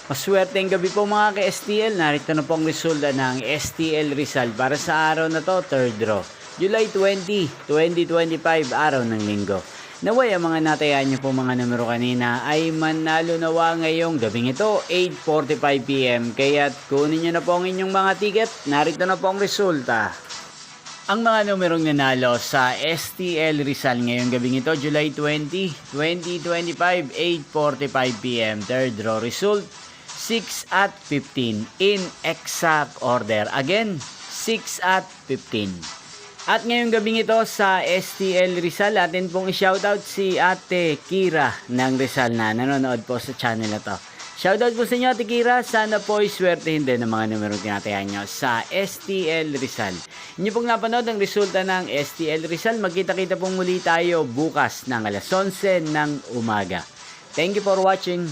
Maswerteng gabi po mga ka-STL. Narito na po ang resulta ng STL Rizal para sa araw na to, third draw. July 20, 2025, araw ng linggo. Naway ang mga natayan nyo po mga numero kanina ay manalo nawa ngayong gabing ito, 8:45 PM. Kaya't kunin nyo na po ang inyong mga ticket. Narito na po ang resulta. Ang mga numerong nanalo sa STL Rizal ngayong gabing ito, July 20, 2025, 8:45 PM. Third draw result, 6 at 15 in exact order. Again, 6 at 15. At ngayong gabing ito sa STL Rizal, atin pong i-shoutout si Ate Kira ng Rizal na nanonood po sa channel na to. Shoutout po sa inyo Ate Kira, sana po iswertehin din ng mga numerong tinatayan nyo sa STL Rizal. Inyo pong napanood ang resulta ng STL Rizal, magkita-kita pong muli tayo bukas ng alas 11 ng umaga. Thank you for watching.